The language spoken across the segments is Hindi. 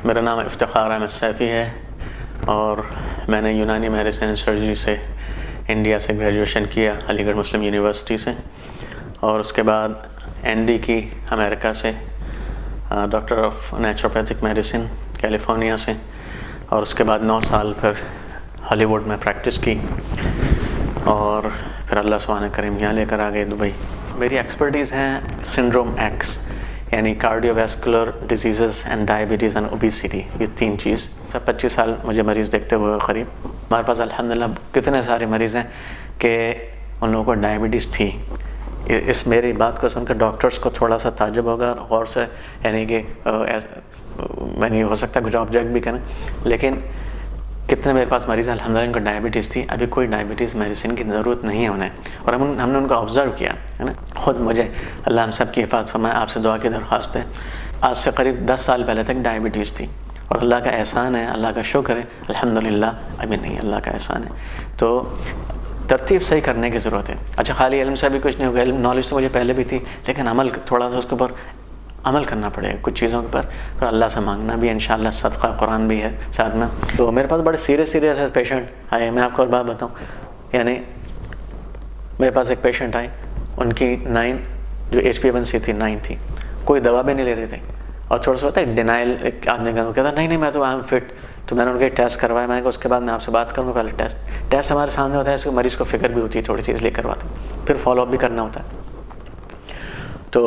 मेरा नाम इफ्तिखार अहमद सैफ़ी है और मैंने यूनानी मेडिसिन एंड सर्जरी से इंडिया से ग्रेजुएशन किया, अलीगढ़ मुस्लिम यूनिवर्सिटी से, और उसके बाद एनडी की अमेरिका से, doctor of naturopathic medicine California से, और उसके बाद 9 साल फिर हॉलीवुड में प्रैक्टिस की और फिर अल्लाह सुब्हान करीम यहाँ लेकर आ गए दुबई। मेरी एक्सपर्टीज़ हैं सिंड्रोम एक्स, यानी cardiovascular disease and diabetes and obesity, ये 3 चीज़। सब 25 साल मुझे मरीज़ देखते हुए करीब। हमारे पास अल्हम्दुलिल्लाह कितने सारे मरीज़ हैं कि उन लोगों को डायबिटीज़ थी। इस मेरी बात को सुनकर डॉक्टर्स को थोड़ा सा ताज्जुब होगा और से, यानी कि मैंने हो सकता है कुछ ऑब्जेक्ट भी करें, लेकिन कितने मेरे पास मरीज़ अल्हम्दुलिल्लाह इनको डायबिटीज़ थी। अभी कोई डायबिटीज़ मेडिसिन की ज़रूरत नहीं है उन्हें, और हमने उनको ऑब्ज़र्व किया है ना। खुद मुझे अल्लाह हम सब की हिफाज़त फरमाए, आपसे दुआ की दरख्वास्त है। आज से करीब 10 साल पहले तक डायबिटीज़ थी, और अल्लाह का एहसान है, अल्लाह का शुक्र है, अल्हम्दुलिल्लाह अभी नहीं, अल्लाह का एहसान है। तो तरतीब सही करने की ज़रूरत है। अच्छा, खाली इल्म से भी कुछ नहीं होगा, इल्म नॉलेज तो मुझे पहले भी थी, लेकिन अमल थोड़ा सा उसके ऊपर अमल करना पड़ेगा कुछ चीज़ों के ऊपर, और अल्लाह से मांगना भी है, इंशाअल्लाह सदका कुरान भी है साथ में। तो मेरे पास बड़े सीरियस पेशेंट आए। मैं आपको और बात बताऊँ, यानी मेरे पास एक पेशेंट आए, उनकी 9 जो HbA1c थी 9 थी, कोई दवा भी नहीं ले रहे थे, और थोड़ा सा होता है डिनाइल, एक आदमी का कहता नहीं मैं तो आई एम फिट। तो मैंने उनके टेस्ट करवाया, मैंने कहा उसके बाद मैं आपसे बात करूँगा। पहले टेस्ट हमारे सामने होता है, इसको मरीज़ को फिक्र भी होती है थोड़ी सी, इसलिए करवाते हैं, फिर फॉलोअप भी करना होता है। तो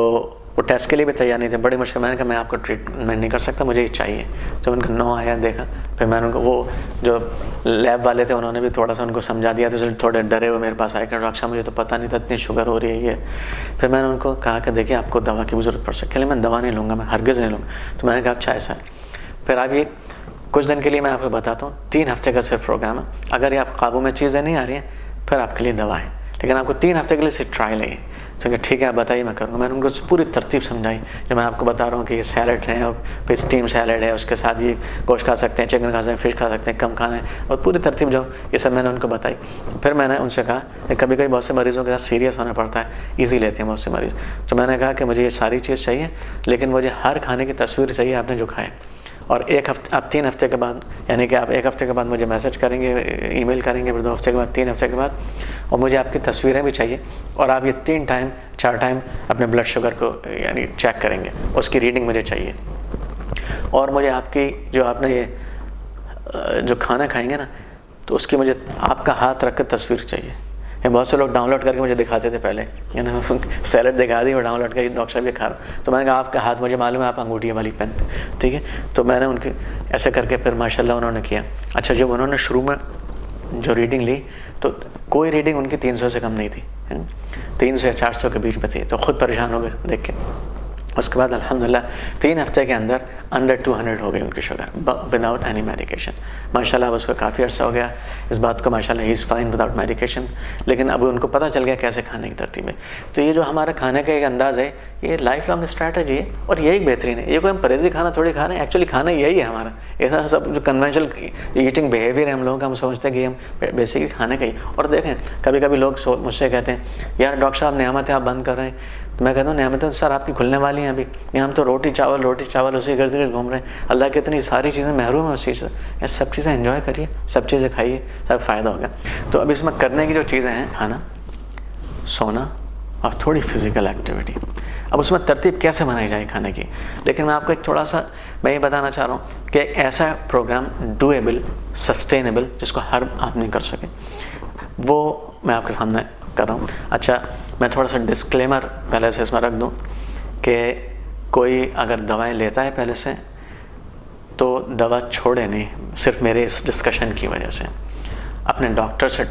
वो टेस्ट के लिए भी तैयार नहीं थे, बड़ी मुश्किल। मैंने कहा मैं आपको ट्रीटमेंट नहीं कर सकता, मुझे ये चाहिए। तो उनका 9 आया, देखा, फिर मैंने उनको, वो जो लैब वाले थे उन्होंने भी थोड़ा सा उनको समझा दिया, तो थोड़े डरे हुए मेरे पास आए कि डॉक्टर साहब मुझे तो पता नहीं था इतनी शुगर हो रही है ये। फिर मैंने उनको कहा कि देखिए आपको दवा की भी ज़रूरत पड़ सकती है, मैं दवा नहीं लूँगा, मैं हरगिज़ नहीं लूँगा। तो मैंने कहा अच्छा ऐसा है। फिर आगे कुछ दिन के लिए मैं आपको बताता हूँ, 3 हफ्ते का सिर्फ प्रोग्राम है। अगर ये आप काबू में चीज़ें नहीं आ रही हैं, फिर आपके लिए दवा है, लेकिन आपको 3 हफ्ते के लिए सिर्फ ट्रायल है। तो ठीक है आप बताइए, मैं करूँगा। मैंने उनको पूरी तरतीब समझाई, जो मैं आपको बता रहा हूँ कि ये सैलड है, और फिर स्टीम सैलड है, उसके साथ ये गोश्त खा सकते हैं, चिकन खा सकते हैं, फिश खा सकते हैं, कम खाना है, और पूरी तरतीब जो ये सब मैंने उनको बताई। फिर मैंने उनसे कहा कि कभी कभी बहुत से मरीज़ों के साथ सीरियस होना पड़ता है, ईजी लेते हैं बहुत से मरीज़। तो मैंने कहा कि मुझे ये सारी चीज़ चाहिए, लेकिन मुझे हर खाने की तस्वीर चाहिए आपने जो खाए, और 1 हफ्ते, आप 3 हफ्ते के बाद, यानी कि आप 1 हफ्ते के बाद मुझे मैसेज करेंगे, ईमेल करेंगे, फिर 2 हफ्ते के बाद, 3 हफ्ते के बाद, और मुझे आपकी तस्वीरें भी चाहिए, और आप ये 4 टाइम अपने ब्लड शुगर को यानी चेक करेंगे, उसकी रीडिंग मुझे चाहिए। और मुझे आपकी जो आपने ये जो खाना खाएंगे ना, तो उसकी मुझे आपका हाथ रख कर तस्वीर चाहिए। ये बहुत से लोग डाउनलोड करके मुझे दिखाते थे पहले, है ना, सैलड दिखा दी और डाउनलोड करके डॉक्टर साहब ये खा रहा। तो मैंने कहा आपका हाथ मुझे मालूम है, आप अंगूठी वाली पहनते, ठीक है। तो मैंने उनके ऐसे करके फिर माशाल्लाह उन्होंने किया। अच्छा, जब उन्होंने शुरू में जो रीडिंग ली, तो कोई रीडिंग उनकी 300 से कम नहीं थी, 300 या 400 के बीच में थी। तो खुद परेशान हो गए देख के। उसके बाद अल्हम्दुलिल्लाह 3 हफ्ते के अंदर अंडर 200 हो गई उनकी शुगर, विदाउट एनी मेडिकेशन। माशाल्लाह उसको काफ़ी अर्सा हो गया इस बात को, माशाल्लाह he is fine without medication. लेकिन अब उनको पता चल गया कैसे खाने की तरतीब है। तो ये जो हमारा खाने का एक अंदाज़ है, ये लाइफ लॉन्ग स्ट्रैटेजी है, और यही बेहतरीन है। ये कोई हम परहेज़ी खाना थोड़ी खा रहे हैं, एक्चुअली खाना यही है हमारा। ऐसा सब जो कन्वेंशनल ईटिंग बिहेवियर है हम लोगों का, हम समझते हैं कि हम बेसिकली खाने का ही। और देखें कभी कभी लोग मुझसे कहते हैं यार डॉक्टर साहब नेमत है आप बंद कर रहे हैं। तो मैं कहता हूँ नेमतें सर आपकी खुलने वाली हैं अभी, यहाँ हम तो रोटी चावल उसी गर्द गर्द घूम रहे हैं। अल्लाह की इतनी सारी चीज़ें महरूम है उस चीज़ से। ये सब चीज़ें एंजॉय करिए, सब चीज़ें खाइए, सब फ़ायदा होगा। तो अब इसमें करने की जो चीज़ें हैं, खाना, सोना और थोड़ी फिज़िकल एक्टिविटी। अब उसमें तरतीब कैसे बनाई जाए खाने की, लेकिन मैं आपको एक थोड़ा सा मैं ये बताना चाह रहा हूँ कि ऐसा प्रोग्राम डूएबल, सस्टेनेबल, जिसको हर आदमी कर सके, वो मैं आपके सामने कर रहा हूँ। अच्छा, मैं थोड़ा सा डिस्क्लेमर पहले से इसमें रख दूँ कि कोई अगर दवाएं लेता है पहले से, तो दवा छोड़े नहीं सिर्फ मेरे इस डिस्कशन की वजह से। अपने डॉक्टर से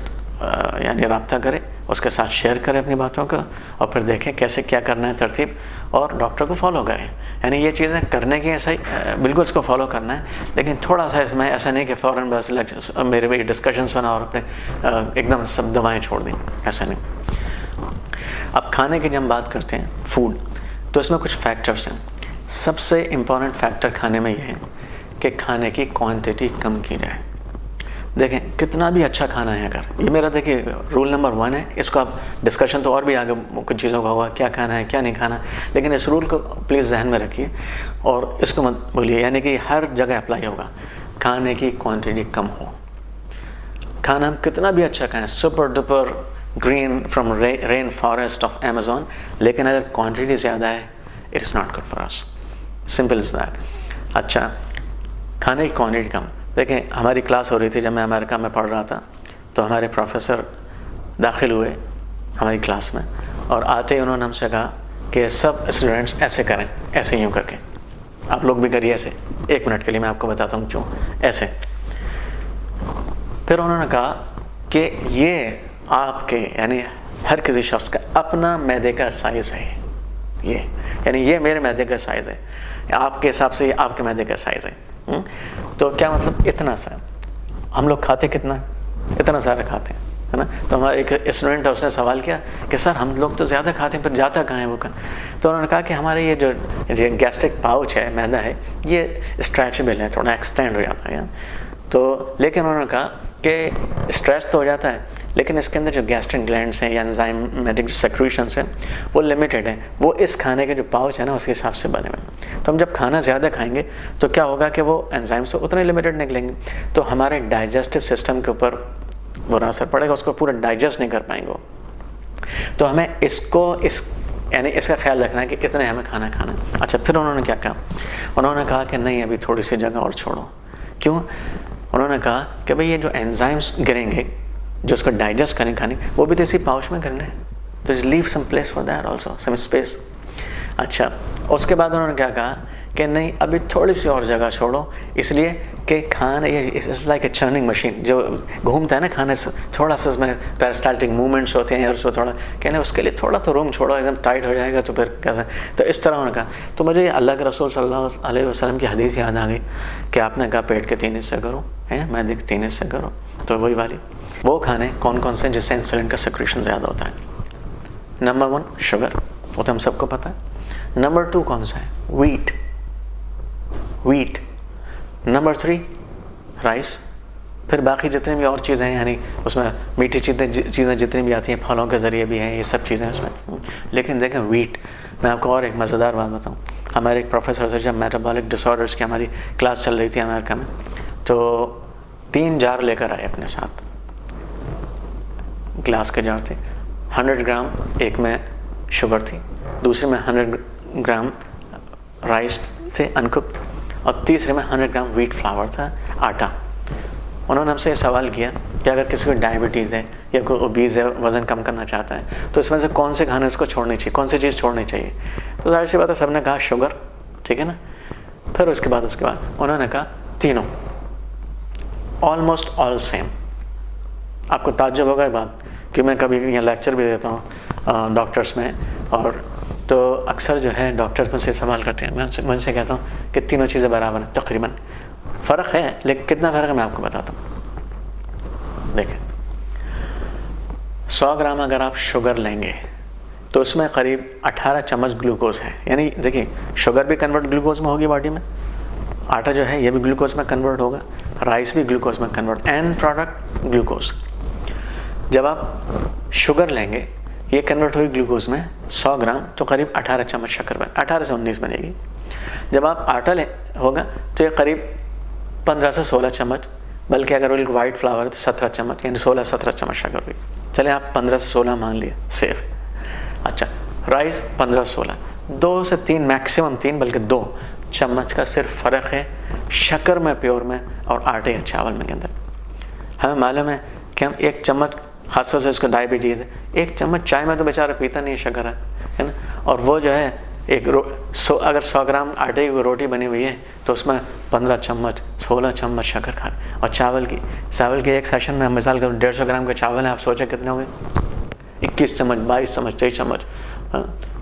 यानी रब्ता करें, उसके साथ शेयर करें अपनी बातों को, और फिर देखें कैसे क्या करना है तरतीब, और डॉक्टर को फॉलो करें। यानी ये चीज़ें करने की ऐसा ही बिल्कुल इसको फॉलो करना है, लेकिन थोड़ा सा इसमें ऐसा नहीं कि फ़ौरन बस मेरे भी डिस्कशन सुना और अपने एकदम सब दवाएँ छोड़ दी, ऐसा नहीं। अब खाने की जब हम बात करते हैं फूड, तो इसमें कुछ फैक्टर्स हैं। सबसे इम्पॉर्टेंट फैक्टर खाने में ये है कि खाने की क्वांटिटी कम की जाए। देखें कितना भी अच्छा खाना है, अगर ये मेरा देखिए रूल नंबर 1 है, इसको आप डिस्कशन तो और भी आगे कुछ चीज़ों का होगा, क्या खाना है क्या नहीं खाना, लेकिन इस रूल को प्लीज़ जहन में रखिए और इसको मत बोलिए, यानी कि हर जगह अप्लाई होगा। खाने की क्वांटिटी कम हो, खाना हम कितना भी अच्छा खाएं, super duper green from rain forest of Amazon, लेकिन अगर क्वांटिटी ज़्यादा है it is not good for us, simple is that. अच्छा, खाने की क्वांटिटी कम। देखें हमारी क्लास हो रही थी जब मैं अमेरिका में पढ़ रहा था, तो हमारे प्रोफेसर दाखिल हुए हमारी क्लास में और आते ही उन्होंने हमसे कहा कि सब स्टूडेंट्स ऐसे करें, ऐसे यूँ करके, आप लोग भी करिए ऐसे। 1 मिनट के लिए मैं आपको बताता हूँ क्यों ऐसे। फिर उन्होंने कहा कि ये आपके यानी हर किसी शख्स का अपना मैदे का साइज़ है, ये यानी ये मेरे मैदे का साइज़ है, आपके हिसाब से ये आपके मैदे का साइज़ है। तो क्या मतलब इतना सा, हम लोग खाते कितना, इतना सारा खाते हैं, है ना। तो हमारा एक स्टूडेंट है, उसने सवाल किया कि सर हम लोग तो ज़्यादा खाते हैं, फिर जाता कहाँ है वो का। तो उन्होंने कहा कि हमारे ये जो गैस्ट्रिक पाउच है, मैदा है, ये स्ट्रेचेबल है, थोड़ा एक्सटेंड हो जाता है। तो लेकिन उन्होंने कहा कि स्ट्रेच तो हो जाता है, लेकिन इसके अंदर जो गैस्ट्रिक ग्लैंड्स हैं या एंजाइमेटिक जो सेक्रेशंस हैं वो लिमिटेड है, वो इस खाने के जो पाउच है ना उसके हिसाब से बने हुए। तो हम जब खाना ज़्यादा खाएंगे तो क्या होगा कि वो एंजाइम्स तो उतने लिमिटेड निकलेंगे, तो हमारे डाइजेस्टिव सिस्टम के ऊपर बुरा असर पड़ेगा, उसको पूरा डाइजेस्ट नहीं कर पाएंगे। तो हमें यानी इसका ख्याल रखना है कि इतने हमें खाना खाना। अच्छा, फिर उन्होंने क्या कहा, उन्होंने कहा कि नहीं अभी थोड़ी सी जगह और छोड़ो। क्यों? उन्होंने कहा कि भाई ये जो एंजाइम्स गिरेंगे जो उसको डाइजेस्ट करें खाने, वो भी तो इसी पाउच में करने हैं, तो leave some place for that also, some space. अच्छा, उसके बाद उन्होंने क्या कहा कि नहीं अभी थोड़ी सी और जगह छोड़ो, इसलिए कि खाना ये it's like a churning machine, जो घूमता है ना खाने से, थोड़ा सा उसमें पेरिस्टाल्टिक मूवमेंट्स होते हैं और उसको थोड़ा कहने उसके लिए थोड़ा तो रूम छोड़ो, एकदम टाइट हो जाएगा तो फिर कैसे। तो इस तरह उन्होंने कहा। तो मुझे अल्लाह के रसूल सल्लल्लाहु अलैहि वसल्लम की हदीस याद आ गई कि आपने कहा पेट के 3 हिस्से करो, है मैदे के 3 हिस्से करो। तो वही वाली वो खाने कौन कौन से जिससे इंसुलिन का सिक्रेशन ज़्यादा होता है। नंबर 1 शुगर, वो तो हम सबको पता है। नंबर 2 कौन सा है? वीट। Number 3 rice. फिर बाकी जितनी भी और चीज़ें हैं, यानी उसमें मीठी चीज़ें जितनी भी आती हैं, फलों के ज़रिए भी हैं, ये सब चीज़ें उसमें। लेकिन देखें वीट, मैं आपको और एक मज़ेदार बात बताऊँ। हमारे एक प्रोफेसर से जब मेटाबॉलिक डिसऑर्डर्स की हमारी क्लास चल रही थी अमेरिका में, तो 3 जार लेकर आए अपने साथ, ग्लास के जार थे। 100 ग्राम एक में शुगर थी, दूसरे में 100 ग्राम राइस थे अनकुक्ड, और तीसरे में 100 ग्राम व्हीट फ्लावर था, आटा। उन्होंने हमसे ये सवाल किया कि अगर किसी को डायबिटीज़ है या कोई ओबीज़ है, वज़न कम करना चाहता है, तो इसमें से कौन से खाने उसको छोड़नी चाहिए, कौन सी चीज़ छोड़नी चाहिए? तो जाहिर सी बात है सबने कहा शुगर, ठीक है ना। फिर उसके बाद उन्होंने कहा तीनों, ऑलमोस्ट ऑल सेम। आपको ताज्जुब होगा ये बात कि मैं कभी यहाँ लेक्चर भी देता हूँ डॉक्टर्स में, और तो अक्सर जो है डॉक्टर्स मुझसे सवाल करते हैं, मैं उनसे कहता हूँ कि तीनों चीज़ें बराबर हैं तकरीबन। फ़र्क है, लेकिन कितना फ़र्क है मैं आपको बताता हूँ। देखें 100 ग्राम अगर आप शुगर लेंगे तो उसमें करीब 18 चम्मच ग्लूकोज है। यानी देखिए शुगर भी कन्वर्ट ग्लूकोज में होगी बॉडी में, आटा जो है ये भी ग्लूकोज में कन्वर्ट होगा, राइस भी ग्लूकोज में कन्वर्ट, एंड प्रोडक्ट ग्लूकोज। जब आप शुगर लेंगे ये कन्वर्ट होगी ग्लूकोज में 100 ग्राम, तो करीब 18 चम्मच शक्कर बन 18 से 19 बनेगी। जब आप आटा होगा तो ये करीब 15 से 16 चम्मच, बल्कि अगर वो वाइट फ्लावर है तो 17 चम्मच, यानी 16-17 चम्मच शक्कर हुई। चले आप 15 से 16 मान लिए, सेफ। अच्छा, राइस 15-16, 2 से 3 मैक्सिमम 3 बल्कि 2 चम्मच का सिर्फ फ़र्क है शक्कर में प्योर में और आटे या चावल में के अंदर। हमें मालूम है कि हम 1 चम्मच, खासतौर से इसको डायबिटीज़ है, 1 चम्मच चाय में तो बेचारा पीता नहीं शक्कर है ना। और वो जो है अगर 100 ग्राम आटे की रोटी बनी हुई है तो उसमें 15 चम्मच 16 चम्मच शक्कर खा रहे। और चावल की एक सेशन में हम मिसाल करूँ 150 ग्राम के चावल है, आप सोचें कितने होंगे? 21 चम्मच, 22 चम्मच, 23 चम्मच,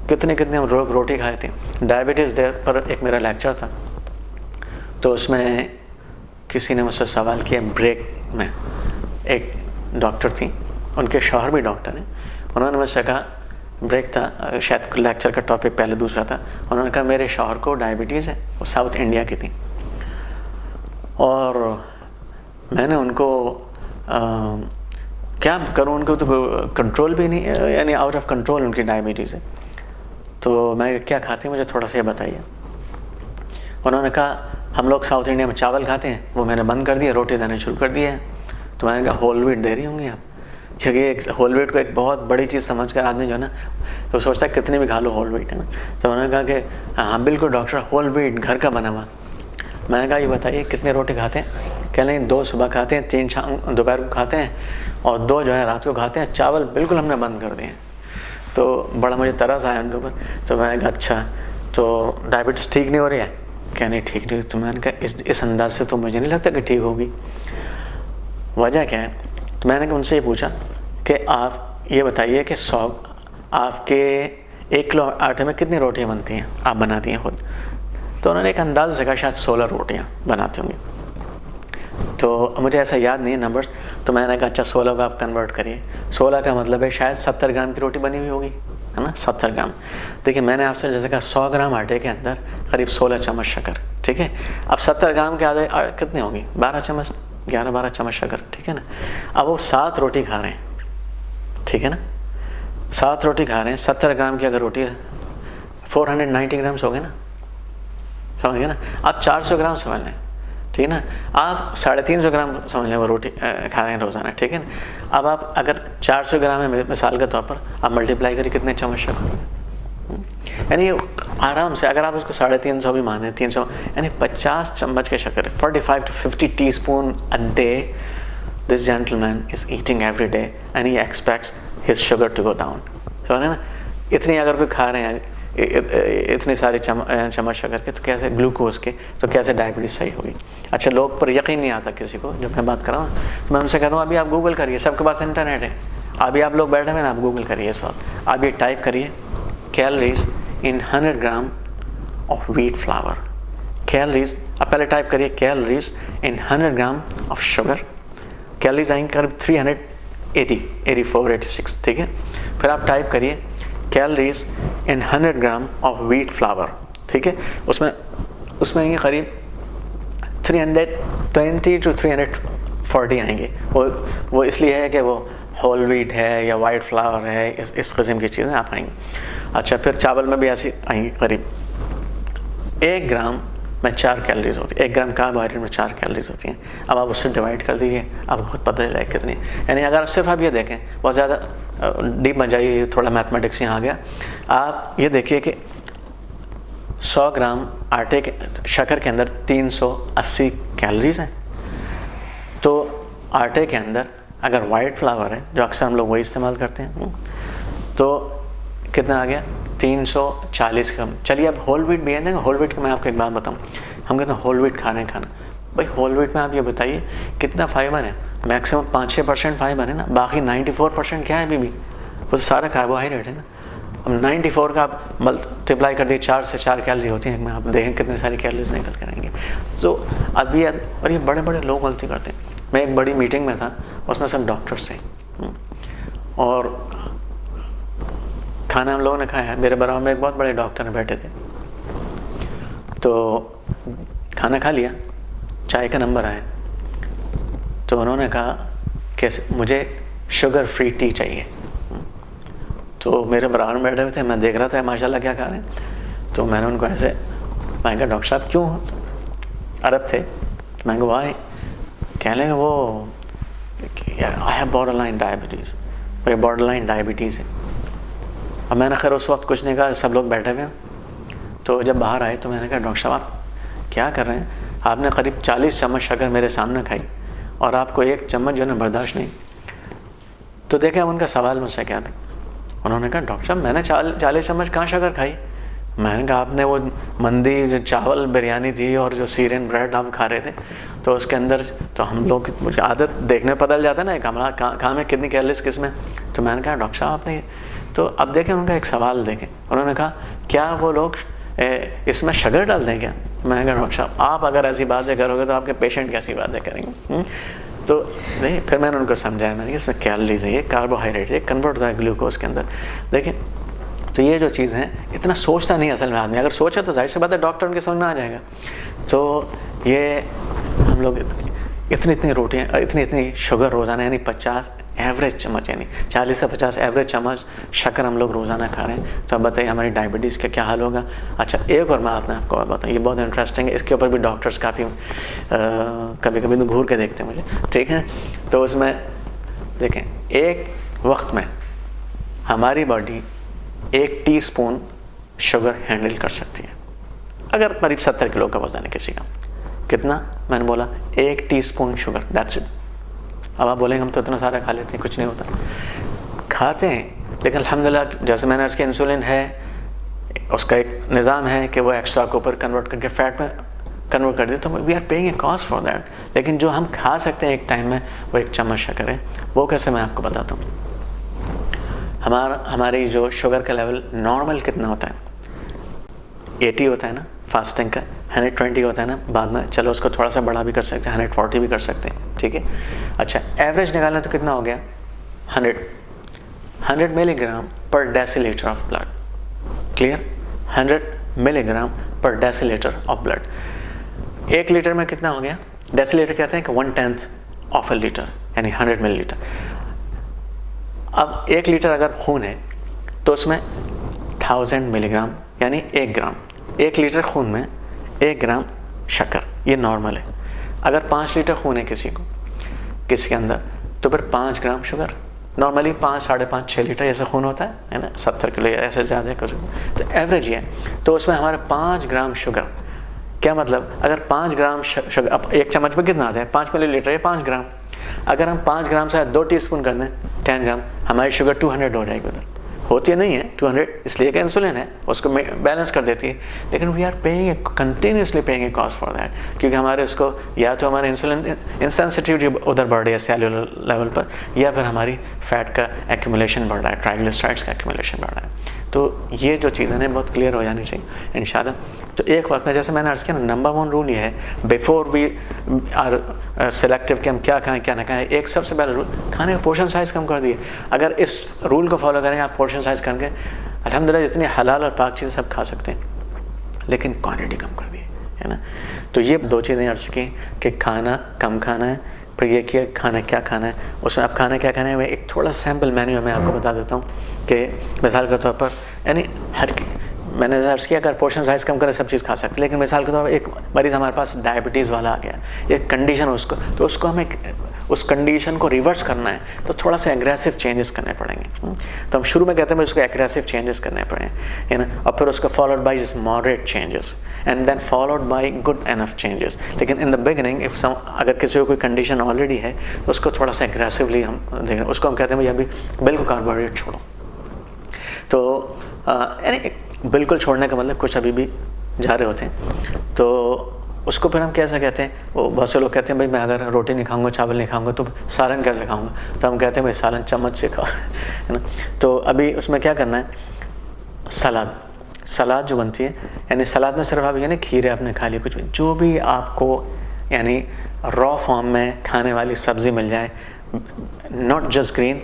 कितने हम रोटी खाए थे। डायबिटीज़ डे पर एक मेरा लेक्चर था, तो उसमें किसी ने मुझसे सवाल किया, ब्रेक में एक डॉक्टर थी, उनके शौहर भी डॉक्टर हैं। उन्होंने मुझसे कहा, ब्रेक था, शायद लेक्चर का टॉपिक पहले दूसरा था, उन्होंने कहा मेरे शौहर को डायबिटीज़ है, वो साउथ इंडिया की थी, और मैंने उनको क्या करूँ, उनको तो कंट्रोल भी नहीं, यानी आउट ऑफ कंट्रोल उनकी डायबिटीज़ है। तो मैं क्या खाती हूँ मुझे थोड़ा सा ये बताइए। उन्होंने कहा हम लोग साउथ इंडिया में चावल खाते हैं, वो मैंने बंद कर दिया, रोटी देना शुरू कर दिया है। तो मैंने कहा होल व्हीट दे रही होंगी आप, क्योंकि एक होल व्हीट को एक बहुत बड़ी चीज़ समझ कर आदमी जो है ना तो सोचता है कितनी भी खा लो होल व्हीट, है ना। तो उन्होंने कहा कि हाँ बिल्कुल डॉक्टर, होल व्हीट घर का बना हुआ। मैंने कहा ये बताइए कितनी रोटी खाते हैं? कह लें 2 सुबह खाते हैं, 3 शाम दोपहर को खाते हैं और 2 जो है रात को खाते हैं। चावल बिल्कुल हमने बंद कर दिए। तो बड़ा मुझे तरस आया उनके ऊपर। तो मैंने कहा अच्छा, तो डायबिटीज़ ठीक नहीं हो रही है? क्या नहीं ठीक नहीं? तो मैंने कहा इस अंदाज से तो मुझे नहीं लगता कि ठीक होगी, वजह क्या है? तो मैंने उनसे ये पूछा कि आप ये बताइए कि आपके 1 किलो आटे में कितनी रोटियां बनती हैं, आप बनाती हैं खुद? तो उन्होंने एक अंदाज़ से कहा शायद 16 रोटियाँ बनाती होंगी। तो मुझे ऐसा याद नहीं है नंबर्स। तो मैंने कहा अच्छा 16 को आप कन्वर्ट करिए। 16 का मतलब है शायद 70 ग्राम की रोटी बनी हुई होगी, है ना, 70 ग्राम। देखिए मैंने आपसे जैसे कहा 100 ग्राम आटे के अंदर करीब 16 चम्मच शक्कर, ठीक है। अब 70 ग्राम के आधे कितने होंगी? 12 चम्मच, 11-12 चम्मच शक्कर, ठीक है ना। अब वो 7 रोटी खा रहे हैं, ठीक है ना, 7 रोटी खा रहे हैं। 70 ग्राम की अगर रोटी है 490 ग्राम्स हो गए ना, समझ गए ना। आप 400 ग्राम समझ लें, ठीक है ना। आप 350 ग्राम समझ लें वो रोटी खा रहे हैं रोज़ाना, ठीक है ना। अब आप अगर 400 ग्राम है मिसाल के तौर पर, आप मल्टीप्लाई करिए कितने चम्मच शक्कर, यानी आराम से अगर आप उसको 350 भी माने, 300 यानी 50 चम्मच के शक्कर, 45 to 50 teaspoon a day this gentleman is eating every day and he expects his sugar to go down. समझ ना, इतनी अगर कोई खा रहे हैं इतनी सारी चम्मच शक्कर के, तो कैसे ग्लूकोज के, तो कैसे डायबिटीज़ सही होगी। अच्छा, लोग पर यकीन नहीं आता किसी को जब मैं बात कर रहा हूँ, तो मैं उनसे कहता हूँ अभी आप गूगल करिए, सबके पास इंटरनेट है, अभी आप लोग बैठे हुए ना, आप गूगल करिए सब, आप ये टाइप करिए calories in 100 gram of wheat flour. Calories आप पहले टाइप करिए calories in 100 gram of sugar, calories आएंगे करीब 384-86, ठीक है। फिर आप टाइप करिए calories in 100 gram of wheat flour, ठीक है। उसमें आएंगे करीब 320 to 340 आएंगे। वो इसलिए है कि वो होल व्हीट है या वाइट फ्लावर है, इस किस्म की चीज़ें आप आएंगी। अच्छा, फिर चावल में भी ऐसी आएंगी करीब 1 ग्राम में 4 कैलोरीज होती है, 1 ग्राम कार्बोहाइड्रेट में 4 कैलोरीज होती हैं। अब आप उससे डिवाइड कर दीजिए, आपको खुद पता चलेगा कितनी। यानी अगर सिर्फ आप ये देखें, बहुत ज़्यादा डीप में जाइए, थोड़ा मैथमेटिक्स यहाँ आ गया। आप ये देखिए कि 100 ग्राम आटे के शक्कर के अंदर 380 कैलोरीज हैं। तो आटे के अंदर अगर वाइट फ्लावर है, जो अक्सर हम लोग वही इस्तेमाल करते हैं, तो कितना आ गया 340 ग्राम। चलिए अब होल व्हीट भी है ना, होल व्हीट का मैं आपको एक बात बताऊँ, हम कहते हैं होल व्हीट खाना भाई होल व्हीट में आप ये बताइए कितना फाइबर है? मैक्सिमम 5-6% फाइबर है ना, बाकी 94% क्या है? भी वो सारा कार्बोहाइड्रेट है ना। अब 94 का आप मल्टीप्लाई कर दिए, 4 से 4 कैलोरी होती है, आप देखें कितने सारी कैलोरीज निकल कर आएंगे। तो अभी और ये बड़े बड़े लोग गलती करते हैं। मैं एक बड़ी मीटिंग में था, उसमें सब डॉक्टर्स थे और खाना हम लोगों ने खाया। मेरे बराबर में एक बहुत बड़े डॉक्टर बैठे थे, तो खाना खा लिया, चाय का नंबर आया, तो उन्होंने कहा कि मुझे शुगर फ्री टी चाहिए। तो मेरे बराबर में बैठे हुए थे, मैं देख रहा था माशाल्लाह क्या खा रहे हैं। तो मैंने उनको ऐसे, मैंने कहा डॉक्टर साहब क्यों? अरब थे। मैंने कहा वाई? कह लेंगे वो आई हैव बॉर्डरलाइन डायबिटीज़, मेरे बॉर्डरलाइन डायबिटीज़ है। अब मैंने खैर उस वक्त कुछ नहीं कहा, सब लोग बैठे हुए। तो जब बाहर आए तो मैंने कहा डॉक्टर साहब आप क्या कर रहे हैं? आपने करीब 40 चम्मच शक्कर मेरे सामने खाई और आपको 1 चम्मच जो है ना बर्दाश्त नहीं। तो देखें उनका सवाल मुझसे क्या था। उन्होंने कहा डॉक्टर साहब मैंने 40 चम्मच कहाँ शक्कर खाई? मैंने कहा आपने वो मंदी जो चावल बिरयानी थी और जो सीरियन ब्रेड आप खा रहे थे, तो उसके अंदर तो हम लोग मुझे आदत देखने पता जाता है ना कमरा कहाँ में कितनी कैलोरीज किस में। तो मैंने कहा डॉक्टर साहब आपने, तो अब देखें उनका एक सवाल देखें। उन्होंने कहा क्या वो लोग इसमें शुगर डाल दें क्या? मैंने कहा डॉक्टर साहब आप अगर ऐसी बातें करोगे तो आपके पेशेंट कैसी बातें करेंगे? तो नहीं, फिर मैंने उनको समझाया, मैंने कहा इसमें कैलोरीज है, ये कार्बोहाइड्रेट है, कन्वर्ट होता है ग्लूकोज के अंदर। देखें तो ये जो चीज़ है इतना सोचता नहीं असल में आदमी, अगर सोचा तो जाहिर सी बात है डॉक्टर उनके समझ में आ जाएगा। तो ये हम लोग इतनी इतनी रोटियाँ, इतनी इतनी शुगर रोज़ाना, यानी 50 एवरेज चम्मच, यानी 40 से 50 एवरेज चम्मच शक्कर हम लोग रोज़ाना खा रहे हैं। तो अब बताइए हमारी डायबिटीज़ का क्या हाल होगा। अच्छा, एक और बात मैं आपको बताऊँ, ये बहुत इंटरेस्टिंग है, इसके ऊपर भी डॉक्टर्स काफ़ी कभी कभी तो घूर के देखते हैं मुझे, ठीक है। तो उसमें देखें, एक वक्त में हमारी बॉडी 1 टीस्पून शुगर हैंडल कर सकती है, अगर करीब 70 किलो का वजन है किसी का। कितना? मैंने बोला 1 टीस्पून शुगर, दैट्स इट। अब आप बोलेंगे हम तो इतना सारा खा लेते हैं, कुछ नहीं होता। खाते हैं, लेकिन अल्हम्दुलिल्लाह जैसे मैंने उसके इंसुलिन है, उसका एक निज़ाम है कि वो एक्स्ट्रा को ऊपर कन्वर्ट करके फैट में कन्वर्ट कर दे, तो we are paying a cost for that. लेकिन जो हम खा सकते हैं एक टाइम में, वो 1 चम्मच शक्कर है। वो कैसे, मैं आपको बताता हूँ। हमारी जो शुगर का लेवल नॉर्मल कितना होता है, 80 होता है ना फास्टिंग का, 120 होता है ना बाद में, चलो उसको थोड़ा सा बड़ा भी कर सकते हैं, 140 भी कर सकते हैं, ठीक है। अच्छा, एवरेज निकालना तो कितना हो गया, 100 मिलीग्राम पर decilitre of blood, clear. 100 milligram पर डेसीलीटर ऑफ ब्लड। 1 लीटर में कितना हो गया, डेसीलीटर कहते हैं कि 1/10 ऑफ ए लीटर, यानी 100 मिलीलीटर। अब 1 लीटर अगर खून है तो उसमें 1000 मिलीग्राम, यानी 1 ग्राम, 1 लीटर खून में 1 ग्राम शक्कर, ये नॉर्मल है। अगर 5 लीटर खून है किसी के अंदर, तो फिर 5 ग्राम शुगर। नॉर्मली 5, 5.5, 6 लीटर ऐसा खून होता है ना, 70 किलो या ऐसे ज़्यादा कुछ, तो एवरेज ये है। तो उसमें हमारे 5 ग्राम शुगर, क्या मतलब, अगर 5 ग्राम शुगर, अब 1 चम्मच में कितना आता है, 5 मिलीलीटर या 5 ग्राम। अगर हम 5 ग्राम से 2 टीस्पून कर दें, 10 ग्राम, हमारी शुगर 200 हो जाएगी। उधर होती नहीं है 200, इसलिए कि इंसुलिन है, उसको बैलेंस कर देती है। लेकिन we are paying continuously paying a cost for that, क्योंकि हमारे उसको या तो हमारे इंसुलिन इंसेंसिटिविटी उधर बढ़ रही है सेल्यूलर लेवल पर, या फिर हमारी फैट का एक्यूमुलेशन बढ़ रहा है, ट्राइग्लिसराइड्स का एक्यूमुलेशन बढ़ रहा है। तो ये जो चीज़ें हैं बहुत क्लियर हो जानी चाहिए इंशाल्लाह। तो एक वक्त में, जैसे मैंने अर्ज़ किया ना, नंबर 1 रूल ये है, बिफोर वी आर सिलेक्टिव कि हम क्या खाएं क्या ना खाएं, एक सबसे पहला रूल, खाने का पोर्शन साइज़ कम कर दिए। अगर इस रूल को फॉलो करें आप, पोर्शन साइज़ करके अल्हम्दुलिल्लाह जितनी हलाल और पाक चीज़ें सब खा सकते हैं, लेकिन क्वांटिटी कम कर दी है ना। तो ये 2 चीज़ें अर्ज़ की कि खाना कम खाना है, फिर ये कि खाना क्या खाना है। उसमें अब खाना क्या खाना है, मैं एक थोड़ा सैम्पल मेन्यू मैं आपको बता देता हूँ कि मिसाल के तौर पर, यानी मैंने अर्ज़ किया अगर पोर्शन साइज़ कम करे सब चीज़ खा सकते, लेकिन मिसाल के तौर पर एक मरीज़ हमारे पास डायबिटीज़ वाला आ गया, एक कंडीशन उसको, तो उसको हमें उस कंडीशन को रिवर्स करना है, तो थोड़ा सा एग्रेसिव चेंजेस करने पड़ेंगे। तो हम शुरू में कहते हैं उसको एग्रेसिव चेंजेस करने पड़े, है ना, और फिर उसको followed by just moderate changes and then followed by good enough changes. लेकिन इन द बिगिनिंग अगर किसी को कोई कंडीशन ऑलरेडी है, तो उसको थोड़ा सा एग्रेसिवली हम देख रहे हैं, उसको हम कहते हैं भाई अभी बिल्कुल कार्बोहाइड्रेट छोड़ो। तो यानी बिल्कुल छोड़ने का मतलब कुछ अभी भी जा रहे होते हैं, तो उसको फिर हम कैसे कहते हैं, वो बहुत से लोग कहते हैं भाई मैं अगर रोटी नहीं खाऊंगा, चावल नहीं खाऊंगा, तो सालन कैसे खाऊंगा, तो हम कहते हैं भाई सालन चम्मच से खाओ, है ना। तो अभी उसमें क्या करना है, सलाद जो बनती है, यानी सलाद में सिर्फ आप यानी खीरे आपने खा ली, कुछ भी जो भी आपको यानी रॉ फॉर्म में खाने वाली सब्ज़ी मिल जाए, नॉट जस्ट ग्रीन,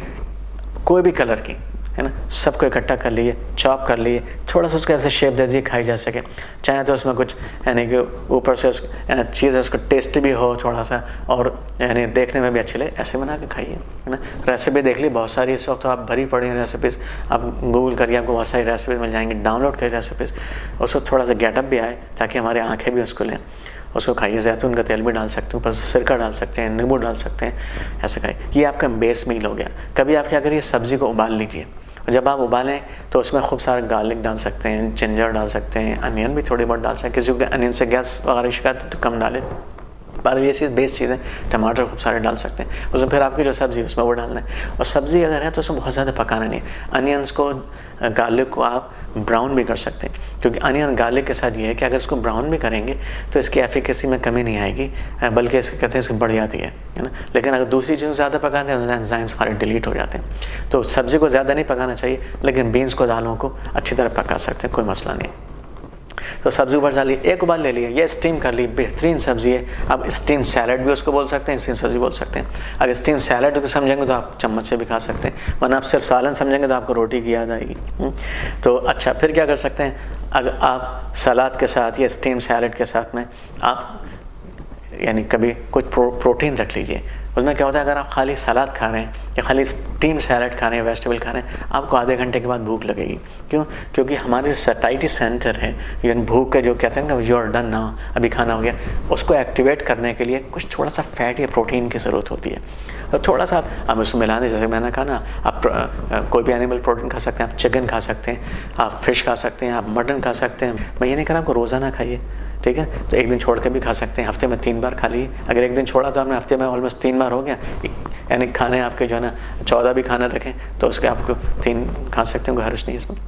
कोई भी कलर की, है ना, सबको इकट्ठा कर लिए, चॉप कर लिए, थोड़ा सा उसको ऐसे शेप दे दिए खाई जा सके। चाहे तो उसमें कुछ यानी कि ऊपर से चीज़ है उसको टेस्ट भी हो थोड़ा सा, और यानी देखने में भी अच्छी लगे, ऐसे बना के खाइए, है ना। रेसिपी देख ली बहुत सारी, इस वक्त तो आप भरी पड़ी हैं रेसिपीज़, आप गूगल करिए आपको बहुत सारी रेसिपीज़ मिल जाएंगी, डाउनलोड करिए रेसिपीज़, उसको थोड़ा सा गेटअप भी आए ताकि हमारी आँखें भी उसको लें, उसको खाइए। जैतून का तेल भी डाल सकते हैं, ऊपर से सिरका डाल सकते हैं, नींबू डाल सकते हैं, ऐसे खाइए। ये आपका बेस मील हो गया। कभी आप क्या करिए, सब्ज़ी को उबाल लीजिए, जब आप उबालें तो उसमें खूब सारा गार्लिक डाल सकते हैं, जिंजर डाल सकते हैं, अनियन भी थोड़ी बहुत डाल सकते हैं, किसी को अनियन से गैस वगैरह शिकायत तो कम डालें, पर ये चीज़ बेस चीज़ें, टमाटर खूब सारे डाल सकते हैं। उसमें फिर आपकी जो सब्ज़ी उसमें वो डालना है, और सब्ज़ी अगर है तो उसमें बहुत ज़्यादा पकाना नहीं है। अनियंस को, गार्लिक को आप ब्राउन भी कर सकते हैं, क्योंकि अनियन गार्लिक के साथ ये है कि अगर इसको ब्राउन भी करेंगे तो इसकी एफिकेसी में कमी नहीं आएगी, बल्कि इसके कहते हैं इसकी बढ़ जाती है ना। लेकिन अगर दूसरी चीज़ ज़्यादा पकाते हैं तो एंजाइम्स सारे डिलीट हो जाते हैं। तो सब्ज़ी को ज़्यादा नहीं पकाना चाहिए, लेकिन बीन्स को, दालों को अच्छी तरह पका सकते हैं, कोई मसला नहीं। तो सब्ज़ी ऊपर डालिए, एक उबाल ले लिए, ये स्टीम कर ली, बेहतरीन सब्ज़ी है। अब स्टीम सैलड भी उसको बोल सकते हैं, स्टीम सब्ज़ी बोल सकते हैं। अगर स्टीम सैलड को समझेंगे तो आप चम्मच से भी खा सकते हैं, वरना आप सिर्फ सालन समझेंगे तो आपको रोटी की याद आएगी। तो अच्छा, फिर क्या कर सकते हैं, अगर आप सलाद के साथ या स्टीम सैलड के साथ में आप यानी कभी कुछ प्रोटीन रख लीजिए। उसमें क्या होता है, अगर आप खाली सलाद खा रहे हैं या खाली स्टीम सैलड खा रहे हैं, वेजिटेबल खा रहे हैं, आपको आधे घंटे के बाद भूख लगेगी। क्यों? क्योंकि हमारे सैटिस्फाइड सेंटर है, यानी भूख का जो कहते हैं ना, यू आर डन नाउ, अभी खाना हो गया, उसको एक्टिवेट करने के लिए कुछ थोड़ा सा फैट या प्रोटीन की ज़रूरत होती है। तो थोड़ा सा आप उसमें मिला दें, जैसे मैंने कहा ना, आप कोई भी एनिमल प्रोटीन खा सकते हैं, आप चिकन खा सकते हैं, आप फिश खा सकते हैं, आप मटन खा सकते हैं। मैं ये नहीं कह रहा आपको रोज़ाना खाइए, ठीक है, तो एक दिन छोड़ के भी खा सकते हैं, हफ्ते में 3 बार खा लीजिए। अगर एक दिन छोड़ा तो आपने हफ्ते में ऑलमोस्ट 3 बार हो गया, यानी खाने आपके जो है ना 14 भी खाना रखें तो उसके आपको 3 खा सकते हैं, कोई हर्ज नहीं इसमें।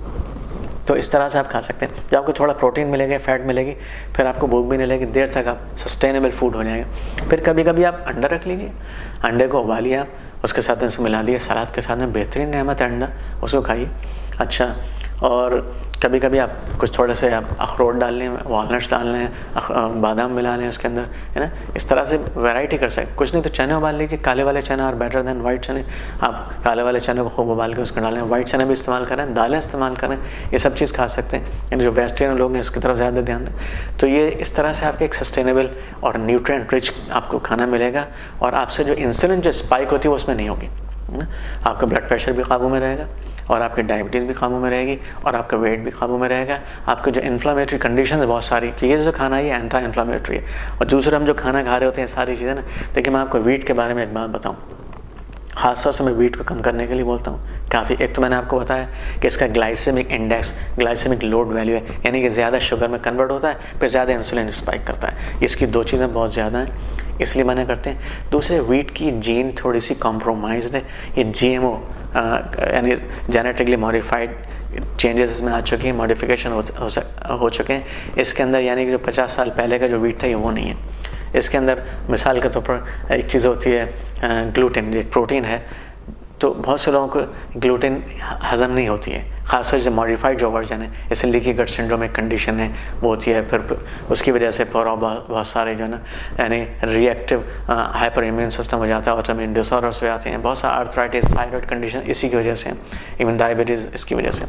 तो इस तरह से आप खा सकते हैं, जब आपको थोड़ा प्रोटीन मिलेगा, फैट मिलेगी, फिर आपको भूख भी नहीं लगेगी, देर तक आप सस्टेनेबल फूड हो जाएगा। फिर कभी कभी आप अंडा रख लीजिए, अंडे को उबालिए आप, उसके साथ में मिला दिए सलाद के साथ में, बेहतरीन नेमत है अंडा, उसको खाइए। अच्छा, और कभी कभी आप कुछ थोड़े से आप अखरोट डाल लें, वॉलनट्स डाल लें, बादाम मिला लें उसके अंदर, है ना, इस तरह से वैरायटी कर सकते। कुछ नहीं तो चने उबाल लीजिए, काले वाले चने और बेटर देन वाइट चने। आप काले वाले चने को खूब उबाल के उसको डालें, वाइट चने भी इस्तेमाल करें, दालें इस्तेमाल करें, ये सब चीज़ खा सकते हैं। यानी जो वेजिटेरियन लोग हैं इसकी तरफ ज़्यादा ध्यान दें। तो ये इस तरह से आपके एक सस्टेनेबल और न्यूट्रिएंट रिच आपको खाना मिलेगा, और आपसे जो इंसुलिन जो स्पाइक होती है वो उसमें नहीं होगी, है ना। आपका ब्लड प्रेशर भी काबू में रहेगा, और आपकी डायबिटीज़ भी काबू में रहेगी, और आपका वेट भी काबू में रहेगा। आपके जो इन्फ्लामेटरी कंडीशन है बहुत सारी, कि ये जो खाना है ये एंटी इन्फ्लामेटरी है। और दूसरा हम जो खाना खा रहे होते हैं सारी चीज़ें ना, देखिए मैं आपको वीट के बारे में एक बात बताऊँ, खासतौर से मैं वीट को कम करने के लिए बोलता हूँ काफ़ी। एक तो मैंने आपको बताया कि इसका glycemic index, glycemic load value है, यानी कि ज़्यादा शुगर में कन्वर्ट होता है, फिर ज़्यादा इंसुलिन स्पाइक करता है। इसकी 2 चीज़ें बहुत ज़्यादा हैं, इसलिए मना करते हैं। दूसरे, वीट की जीन थोड़ी सी कॉम्प्रोमाइज़ है, ये GMO यानी जेनेटिकली मॉडिफाइड चेंजेस इसमें आ चुके हैं, मॉडिफिकेशन हो चुके हैं इसके अंदर, यानी कि जो 50 साल पहले का जो वीट था ये वो नहीं है। इसके अंदर मिसाल के तौर पर एक चीज़ होती है ग्लूटेन, एक प्रोटीन है, तो बहुत से लोगों को ग्लूटेन हज़म नहीं होती है, खासतौर से मॉडिफाइड जो वर्जन है, जैसे लीकी गट सिंड्रोम एक कंडीशन है वो होती है, फिर उसकी वजह से बहुत सारे जो है ना, यानी रिएक्टिव हाइपर इम्यून सिस्टम हो जाता है, ऑटोइम्यून डिसऑर्डर्स हो जाते हैं, बहुत सारा आर्थराइटिस, थायराइड कंडीशन इसी की वजह से, इवन डायबिटीज़ इसकी वजह से।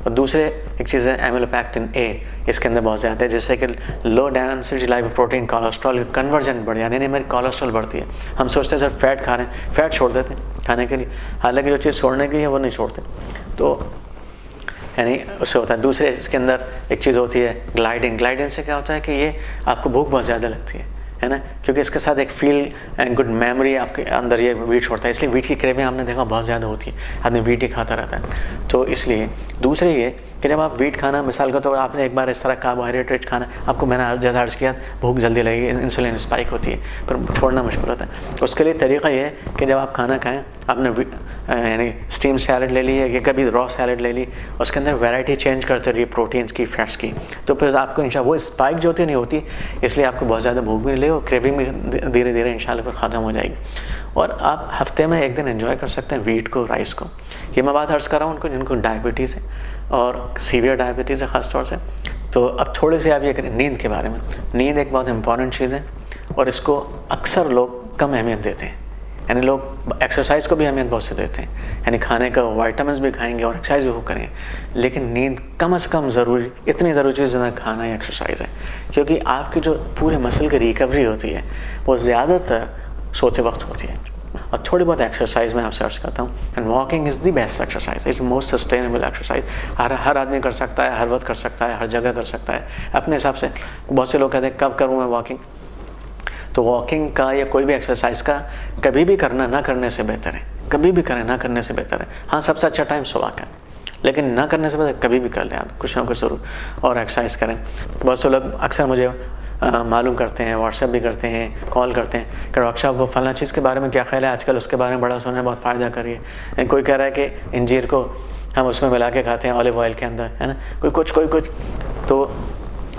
और दूसरे एक चीज़ है एमिलोपेक्टिन A, इसके अंदर बहुत ज़्यादा है, जिससे कि low density lipoprotein cholesterol conversion बढ़ जाती है, यानी मेरी कोलेस्ट्रॉल बढ़ती है। हम सोचते हैं सर फैट खा रहे हैं, फैट छोड़ देते हैं खाने के लिए, हालांकि जो चीज़ छोड़ने की है वो नहीं छोड़ते, तो यानी उससे होता है। दूसरे इसके अंदर एक चीज़ होती है ग्लाइडिन। ग्लाइडिन से क्या होता है कि ये आपको भूख बहुत ज़्यादा लगती है ना, क्योंकि इसके साथ एक फील एंड गुड मेमोरी आपके अंदर ये वीट छोड़ता है, इसलिए वीट की क्रेविंग आपने देखा बहुत ज़्यादा होती है, आदमी वीट ही खाता रहता है। तो इसलिए दूसरे ये कि जब आप वीट खाना, मिसाल का तो आपने एक बार इस तरह कार्बोहाइड्रेट रिच खाना, आपको मैंने जैसा अर्ज किया, भूख जल्दी लगेगी, इंसुलिन स्पाइक होती है, पर छोड़ना मुश्किल होता है। उसके लिए तरीका ये है कि जब आप खाना खाएं, आपने यानी स्टीम सैलड ले ली या कभी रॉ सैलड ले ली, उसके अंदर वैरायटी चेंज करते रहिए प्रोटीन्स की, फैट्स की, तो फिर आपको इंशाल्लाह वो स्पाइक जो होती नहीं होती, इसलिए आपको बहुत ज़्यादा भूख भी नहीं लगेगी, क्रेविंग भी धीरे धीरे इंशाल्लाह फिर ख़त्म हो जाएगी। और आप हफ्ते में एक दिन एंजॉय कर सकते हैं वीट को, राइस को। ये मैं बात अर्ज़ कर रहा हूँ उनको जिनको डायबिटीज़ है और सीवियर डायबिटीज़ है ख़ास तौर से। तो अब थोड़े से आप ये करें नींद के बारे में। नींद एक बहुत इंपॉर्टेंट चीज़ है और इसको अक्सर लोग कम अहमियत देते हैं, यानी लोग एक्सरसाइज को भी अहमियत बहुत से देते हैं, यानी खाने का वाइटामिन भी खाएंगे और एक्सरसाइज भी वो करेंगे, लेकिन नींद कम से कम ज़रूरी, इतनी ज़रूरी चीज़ जितना खाना या एक्सरसाइज है, क्योंकि आपकी जो पूरे मसल की रिकवरी होती है वो ज़्यादातर सोते वक्त होती है। और थोड़ी बहुत एक्सरसाइज मैं आपसे अर्ज करता हूँ, and walking is the best exercise, it's most sustainable exercise. हर आदमी कर सकता है, हर वक्त कर सकता है, हर जगह कर सकता है अपने हिसाब से। बहुत से लोग कहते हैं कब करूँ मैं वॉकिंग, तो वॉकिंग का या कोई भी एक्सरसाइज का कभी भी करना ना करने से बेहतर है, कभी भी करें ना करने से बेहतर है। हाँ, सबसे अच्छा टाइम सुबह का, लेकिन ना करने से बेहतर कभी भी कर लें आप कुछ ना कुछ ज़रूर, और एक्सरसाइज करें। बहुत से लोग अक्सर मुझे मालूम करते हैं, व्हाट्सएप भी करते हैं, कॉल करते हैं कि डॉक्टर साहब वो फलां चीज़ के बारे में क्या ख्याल है, आजकल उसके बारे में बड़ा सुना है, बहुत फ़ायदा करिए। कोई कह रहा है कि इंजीर को हम उसमें मिला के खाते हैं ऑलिव ऑयल के अंदर, है ना, कोई कुछ। तो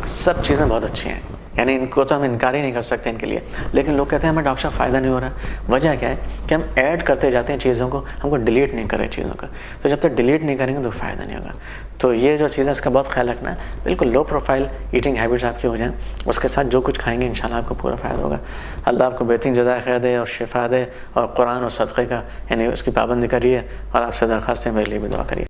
सब चीज़ें बहुत अच्छी हैं, यानी इनको तो हम इनकार ही नहीं कर सकते इनके लिए, लेकिन लोग कहते हैं हमें डॉक्टर साहब फ़ायदा नहीं हो रहा। वजह क्या है कि हम ऐड करते जाते हैं चीज़ों को, हमको डिलीट नहीं करें चीज़ों का। तो जब तक डिलीट नहीं करेंगे तो फ़ायदा नहीं होगा। तो ये जो चीज़ है इसका बहुत ख्याल रखना है, बिल्कुल लो प्रोफाइल ईटिंग हैबिट्स आपकी हो जाएं, उसके साथ जो कुछ खाएंगे इंशाल्लाह आपको पूरा फ़ायदा होगा। अल्लाह आपको बेहतरीन जज़ाए खैर दे और शिफा दे, और कुरान और सदक़े का यानी उसकी पाबंदी करिए, और आपसे दरख्वास्त है मेरे लिए भी दुआ करिए।